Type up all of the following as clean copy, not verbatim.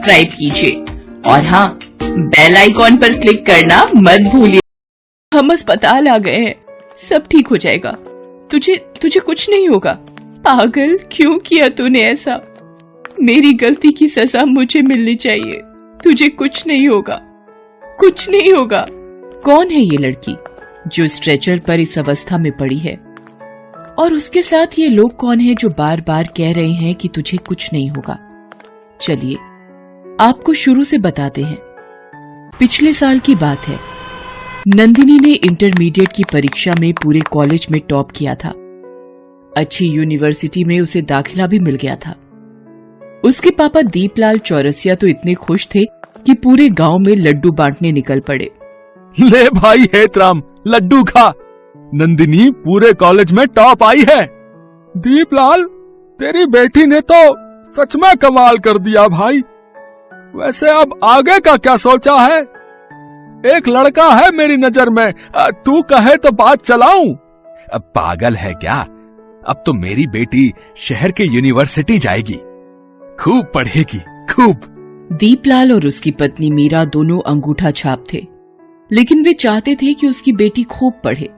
Subscribe कीजिए और हाँ, बेल आइकॉन पर क्लिक करना मत भूलिए। हम अस्पताल आ गए हैं, सब ठीक हो जाएगा। तुझे कुछ नहीं होगा। पागल, क्यों किया तूने ऐसा? मेरी गलती की सजा मुझे मिलनी चाहिए। तुझे कुछ नहीं होगा, कुछ नहीं होगा। कौन है ये लड़की जो स्ट्रेचर पर इस अवस्था में पड़ी है? और उसके साथ ये लोग कौन हैं जो बार बार कह रहे हैं कि तुझे कुछ नहीं होगा? चलिए आपको शुरू से बताते हैं। पिछले साल की बात है। नंदिनी ने इंटरमीडिएट की परीक्षा में पूरे कॉलेज में टॉप किया था। अच्छी यूनिवर्सिटी में उसे दाखिला भी मिल गया था। उसके पापा दीपलाल चौरसिया तो इतने खुश थे कि पूरे गांव में लड्डू बांटने निकल पड़े। ले भाई हेतराम, लड्डू खा। नंदिनी पूरे कॉलेज में टॉप आई है। दीपलाल, तेरी बेटी ने तो सच में कमाल कर दिया भाई। वैसे अब आगे का क्या सोचा है? एक लड़का है मेरी नजर में, तू कहे तो बात चलाऊं। अब पागल है क्या? अब तो मेरी बेटी शहर के यूनिवर्सिटी जाएगी, खूब पढ़ेगी, खूब। दीपलाल और उसकी पत्नी मीरा दोनों अंगूठा छाप थे, लेकिन वे चाहते थे कि उसकी बेटी खूब पढ़े।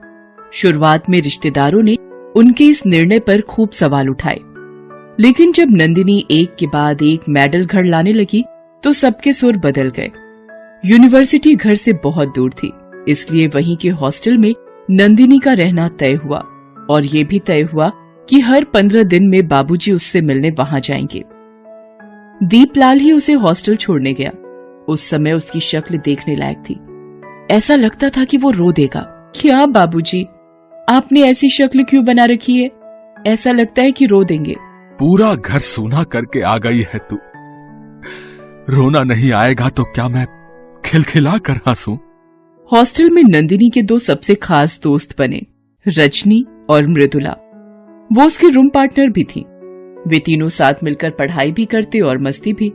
शुरुआत में रिश्तेदारों ने उनके इस निर्णय पर खूब सवाल उठाए, लेकिन जब नंदिनी एक के बाद एक मेडल घर लाने लगी तो सबके सुर बदल गए। यूनिवर्सिटी घर से बहुत दूर थी, इसलिए वहीं के हॉस्टल में नंदिनी का रहना तय हुआ और ये भी तय हुआ कि हर 15 दिन में बाबूजी उससे मिलने वहां जाएंगे। दीपलाल ही उसे हॉस्टल छोड़ने गया। उस समय उसकी शक्ल देखने लायक थी। ऐसा लगता था कि वो रो देगा। क्या बाबूजी, आपने ऐसी शक्ल क्यों बना रखी है? ऐसा लगता है कि रो देंगे। पूरा घर सूना करके आ गई है तू। रोना नहीं आएगा तो क्या मैं खिलखिला कर हंसूं? हॉस्टल में नंदिनी के दो सबसे खास दोस्त बने, रजनी और मृदुला। वो उसकी रूम पार्टनर भी थी। वे तीनों साथ मिलकर पढ़ाई भी करते और मस्ती भी।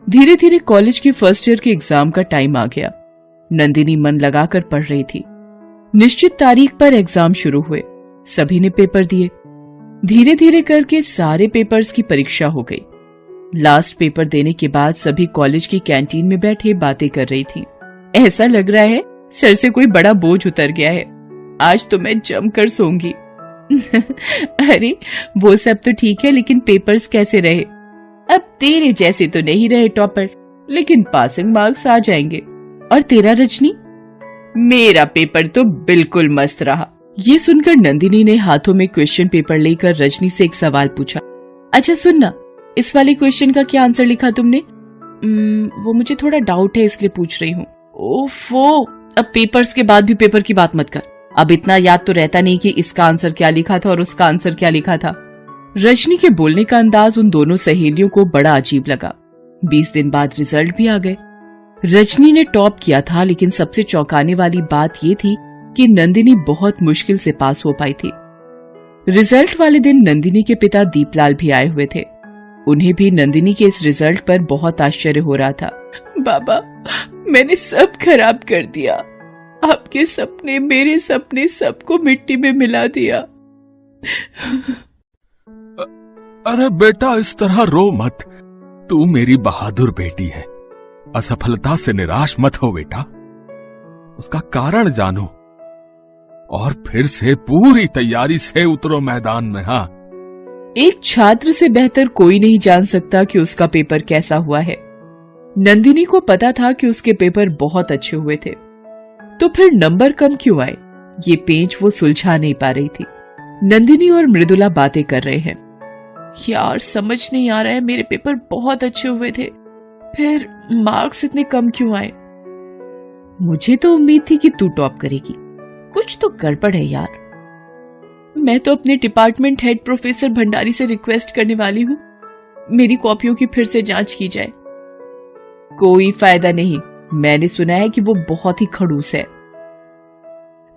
धीरे धीरे कॉलेज के फर्स्ट ईयर के एग्जाम का टाइम आ गया। नंदिनी मन लगाकर पढ़ रही थी। निश्चित तारीख पर एग्जाम शुरू हुए। सभी ने पेपर दिए। धीरे धीरे करके सारे पेपर्स की परीक्षा हो गई। लास्ट पेपर देने के बाद सभी कॉलेज की कैंटीन में बैठे बातें कर रही थी। ऐसा लग रहा है सर से कोई बड़ा बोझ उतर गया है। आज तो मैं जमकर सोऊंगी। अरे वो सब तो ठीक है, लेकिन पेपर्स कैसे रहे? अब तेरे जैसे तो नहीं रहे टॉपर, लेकिन पासिंग मार्क्स आ जाएंगे। और तेरा रजनी? मेरा पेपर तो बिल्कुल मस्त रहा। ये सुनकर नंदिनी ने हाथों में क्वेश्चन पेपर लेकर रजनी से एक सवाल पूछा। अच्छा सुनना, इस वाले क्वेश्चन का क्या आंसर लिखा तुमने? वो मुझे थोड़ा डाउट है इसलिए पूछ रही हूँ। ओफो, अब पेपर्स के बाद भी पेपर की बात मत कर। अब इतना याद तो रहता नहीं कि इसका आंसर क्या लिखा था और उसका आंसर क्या लिखा था। रजनी के बोलने का अंदाज उन दोनों सहेलियों को बड़ा अजीब लगा। 20 दिन बाद रिजल्ट भी आ गए। रजनी ने टॉप किया था, लेकिन सबसे चौंकाने वाली बात ये थी कि नंदिनी बहुत मुश्किल से पास हो पाई थी। रिजल्ट वाले दिन नंदिनी के पिता दीपलाल भी आए हुए थे। उन्हें भी नंदिनी के इस रिजल्ट पर बहुत आश्चर्य हो रहा था। बाबा, मैंने सब खराब कर दिया। आपके सपने, मेरे सपने, सबको मिट्टी में मिला दिया। अरे बेटा, इस तरह रो मत। तू मेरी बहादुर बेटी है। असफलता से निराश मत हो बेटा। उसका कारण जानो और फिर से पूरी तैयारी से उतरो मैदान में। हाँ, एक छात्र से बेहतर कोई नहीं जान सकता कि उसका पेपर कैसा हुआ है। नंदिनी को पता था कि उसके पेपर बहुत अच्छे हुए थे, तो फिर नंबर कम क्यों आए? ये पेंच वो सुलझा नहीं पा रही थी। नंदिनी और मृदुला बातें कर रहे हैं। यार समझ नहीं आ रहा है, मेरे पेपर बहुत अच्छे हुए थे, फिर मार्क्स इतने कम क्यों आए? मुझे तो उम्मीद थी कि तू टॉप करेगी। कुछ तो गड़बड़ है यार। मैं तो अपने डिपार्टमेंट हेड प्रोफेसर भंडारी से रिक्वेस्ट करने वाली हूँ, मेरी कॉपियों की फिर से जांच की जाए। कोई फायदा नहीं, मैंने सुना है कि वो बहुत ही खड़ूस है।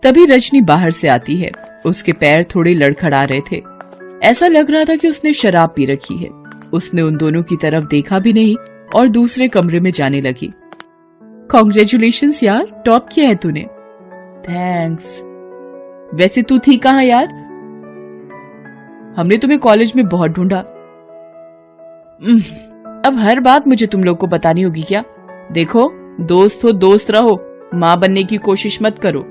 तभी रजनी बाहर से आती है। उसके पैर थोड़े लड़खड़ा रहे थे। ऐसा लग रहा था कि उसने शराब पी रखी है। उसने उन दोनों की तरफ देखा भी नहीं और दूसरे कमरे में जाने लगी। कांग्रेचुलेशंस यार, टॉप किया है तूने। थैंक्स। वैसे तू थी कहाँ यार? हमने तुम्हें कॉलेज में बहुत ढूंढा। अब हर बात मुझे तुम लोग को बतानी होगी क्या? देखो, दोस्त हो दोस्त रहो, माँ बनने की कोशिश मत करो।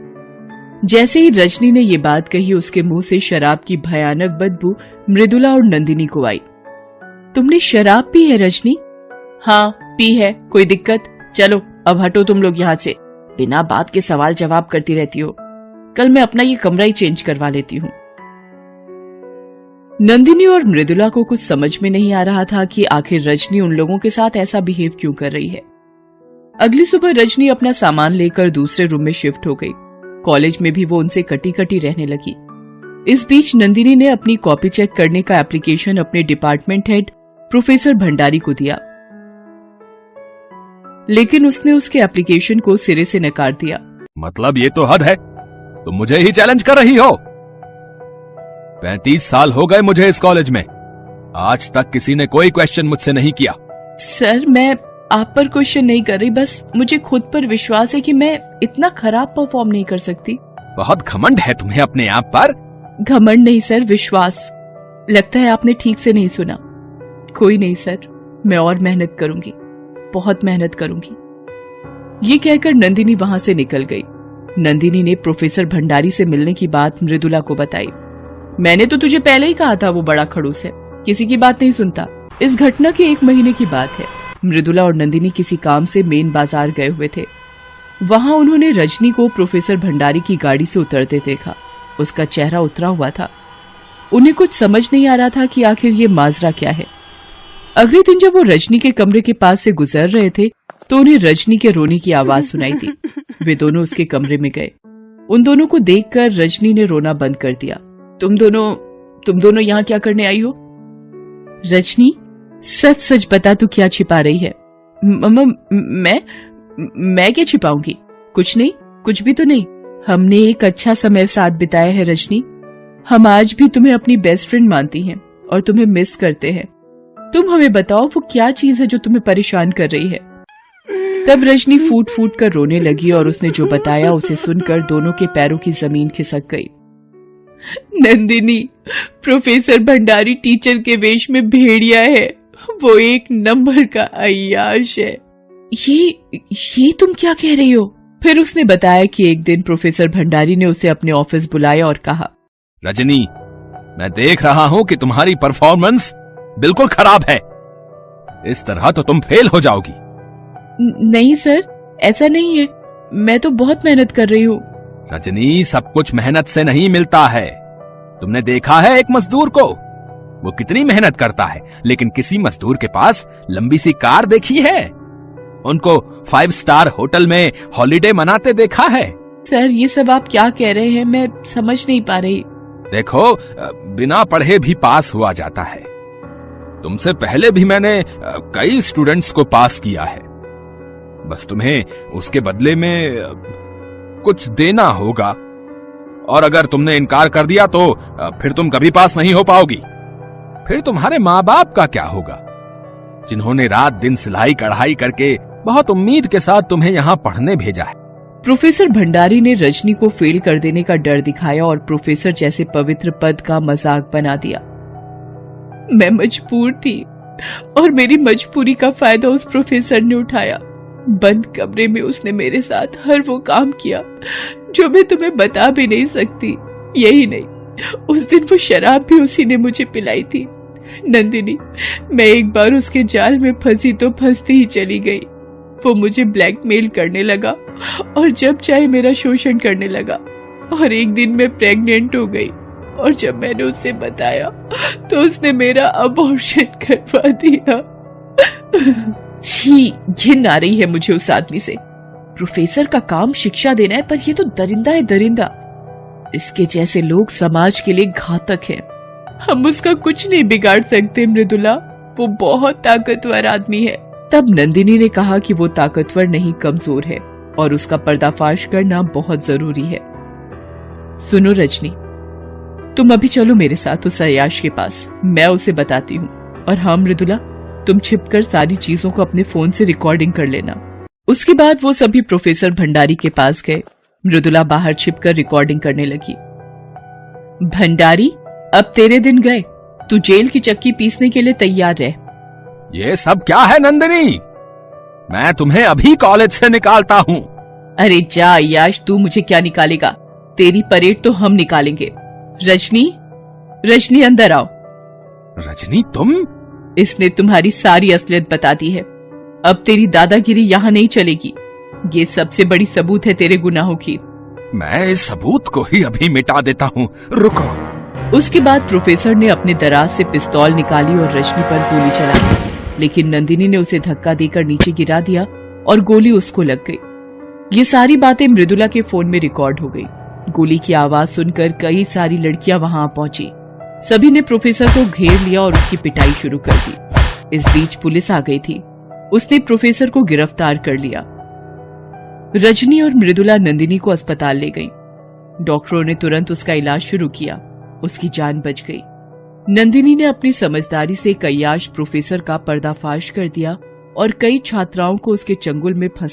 जैसे ही रजनी ने ये बात कही, उसके मुंह से शराब की भयानक बदबू मृदुला और नंदिनी को आई। तुमने शराब पी है रजनी? हाँ पी है, कोई दिक्कत? चलो अब हटो तुम लोग यहाँ से, बिना बात के सवाल जवाब करती रहती हो। कल मैं अपना ये कमरा ही चेंज करवा लेती हूँ। नंदिनी और मृदुला को कुछ समझ में नहीं आ रहा था कि आखिर रजनी उन लोगों के साथ ऐसा बिहेव क्यों कर रही है। अगली सुबह रजनी अपना सामान लेकर दूसरे रूम में शिफ्ट हो गई। कॉलेज में भी वो उनसे कटी कटी रहने लगी। इस बीच नंदिनी ने अपनी कॉपी चेक करने का एप्लीकेशन अपने डिपार्टमेंट हेड प्रोफेसर भंडारी को दिया, लेकिन उसने उसके एप्लीकेशन को सिरे से नकार दिया। मतलब ये तो हद है, तुम मुझे ही चैलेंज कर रही हो। 35 साल हो गए मुझे इस कॉलेज में, आज तक किसी ने कोई क्वेश्चन मुझसे नहीं किया। सर मैं आप पर क्वेश्चन नहीं कर रही, बस मुझे खुद पर विश्वास है कि मैं इतना खराब परफॉर्म नहीं कर सकती। बहुत घमंड है तुम्हें अपने आप पर। घमंड नहीं सर, विश्वास। लगता है आपने ठीक से नहीं सुना। कोई नहीं सर, मैं और मेहनत करूंगी, बहुत मेहनत करूंगी। ये कहकर नंदिनी वहां से निकल गई। नंदिनी ने प्रोफेसर भंडारी से मिलने की बात मृदुला को बताई। मैंने तो तुझे पहले ही कहा था वो बड़ा खड़ूस है, किसी की बात नहीं सुनता। इस घटना के 1 महीने की बात है। मृदुला और नंदिनी किसी काम से मेन बाजार गए हुए थे। वहां उन्होंने रजनी को प्रोफेसर भंडारी की गाड़ी से उतरते देखा। उसका चेहरा उतरा हुआ था। उन्हें कुछ समझ नहीं आ रहा था कि आखिर ये माजरा क्या है। अगले दिन जब वो रजनी के कमरे के पास से गुजर रहे थे तो उन्हें रजनी के रोने की आवाज सुनाई दी। वे दोनों उसके कमरे में गए। उन दोनों को देखकर रजनी ने रोना बंद कर दिया। तुम दोनों यहाँ क्या करने आई हो? रजनी सच सच बता, तू क्या छिपा रही है? मैं क्या छिपाऊंगी? कुछ नहीं, कुछ भी तो नहीं। हमने एक अच्छा समय साथ बिताया है रजनी। हम आज भी तुम्हें अपनी बेस्ट फ्रेंड मानती हैं और तुम्हें मिस करते हैं। तुम हमें बताओ वो क्या चीज है जो तुम्हें परेशान कर रही है? तब रजनी फूट फूट कर रोने लगी और उसने जो बताया उसे सुनकर दोनों के पैरों की जमीन खिसक गई। नंदिनी, प्रोफेसर भंडारी टीचर के वेश में भेड़िया है। वो 1 नंबर का अय्याश है। ये तुम क्या कह रही हो? फिर उसने बताया कि एक दिन प्रोफेसर भंडारी ने उसे अपने ऑफिस बुलाया और कहा, रजनी, मैं देख रहा हूं कि तुम्हारी परफॉर्मेंस बिल्कुल खराब है। इस तरह तो तुम फेल हो जाओगी। नहीं सर, ऐसा नहीं है। मैं तो बहुत मेहनत कर रही हूँ। रजनी, सब कुछ मेहनत से नहीं मिलता है। तुमने देखा है एक मजदूर को, वो कितनी मेहनत करता है, लेकिन किसी मजदूर के पास लंबी सी कार देखी है? उनको 5 स्टार होटल में हॉलिडे मनाते देखा है? सर ये सब आप क्या कह रहे हैं, मैं समझ नहीं पा रही। देखो, बिना पढ़े भी पास हुआ जाता है। तुमसे पहले भी मैंने कई स्टूडेंट्स को पास किया है। बस तुम्हें उसके बदले में कुछ देना होगा, और अगर तुमने इनकार कर दिया तो फिर तुम कभी पास नहीं हो पाओगी। फिर तुम्हारे माँ बाप का क्या होगा, जिन्होंने रात दिन सिलाई कढ़ाई करके बहुत उम्मीद के साथ तुम्हें यहाँ पढ़ने भेजा है। प्रोफेसर भंडारी ने रजनी को फेल कर देने का डर दिखाया और प्रोफेसर जैसे पवित्र पद का मजाक बना दिया। मैं मजबूर थी और मेरी मजबूरी का फायदा उस प्रोफेसर ने उठाया। बंद कमरे में उसने मेरे साथ हर वो काम किया जो मैं तुम्हें बता भी नहीं सकती। यही नहीं, उस दिन वो शराब भी उसी ने मुझे पिलाई थी। नंदिनी, मैं एक बार उसके जाल में फंसी तो फंसती ही चली गई। वो मुझे ब्लैकमेल करने लगा और जब चाहे मेरा शोषण करने लगा, और एक दिन मैं प्रेग्नेंट हो गई और जब मैंने उससे बताया तो उसने मेरा अबॉर्शन करवा दिया। छी, घिन आ रही है मुझे उस आदमी से। प्रोफेसर का काम शिक्षा देना है, पर ये तो दरिंदा है, दरिंदा। इसके जैसे लोग समाज के लिए घातक हैं। हम उसका कुछ नहीं बिगाड़ सकते मृदुला, वो बहुत ताकतवर आदमी है। तब नंदिनी ने कहा कि वो ताकतवर नहीं, कमजोर है और उसका पर्दाफाश करना बहुत जरूरी है। सुनो रजनी, तुम अभी चलो मेरे साथ उस अय्याश के पास, मैं उसे बताती हूँ। और हाँ मृदुला, तुम छिपकर सारी चीजों को अपने फोन से रिकॉर्डिंग कर लेना। उसके बाद वो सभी प्रोफेसर भंडारी के पास गए। मृदुला बाहर छिपकर रिकॉर्डिंग करने लगी। भंडारी, अब तेरे दिन गए, तू जेल की चक्की पीसने के लिए तैयार रह। ये सब क्या है नंदिनी? मैं तुम्हें अभी कॉलेज से निकालता हूँ। अरे जा याश, तू मुझे क्या निकालेगा? तेरी परेड तो हम निकालेंगे। रजनी, रजनी अंदर आओ। रजनी तुम? इसने तुम्हारी सारी असलियत बता दी है। अब तेरी दादागिरी यहाँ नहीं चलेगी। ये सबसे बड़ी सबूत है तेरे गुनाहों की। मैं इस सबूत को ही अभी मिटा देता हूँ, रुको। उसके बाद प्रोफेसर ने अपने दराज से पिस्तौल निकाली और रजनी पर गोली चला दी, लेकिन नंदिनी ने उसे धक्का देकर नीचे गिरा दिया और गोली उसको लग गई। ये सारी बातें मृदुला के फोन में रिकॉर्ड हो गई। गोली की आवाज सुनकर कई सारी लड़कियां वहां पहुंची। सभी ने प्रोफेसर को घेर लिया और उसकी पिटाई शुरू कर दी। इस बीच पुलिस आ गई थी। उसने प्रोफेसर को गिरफ्तार कर लिया। रजनी और मृदुला नंदिनी को अस्पताल ले गई। डॉक्टरों ने तुरंत उसका इलाज शुरू किया। उसकी जान बच गई। नंदिनी ने अपनी समझदारी से कैयाश प्रोफेसर का पर्दाफाश कर दिया और कई छात्राओं को उसके चंगुल में फंस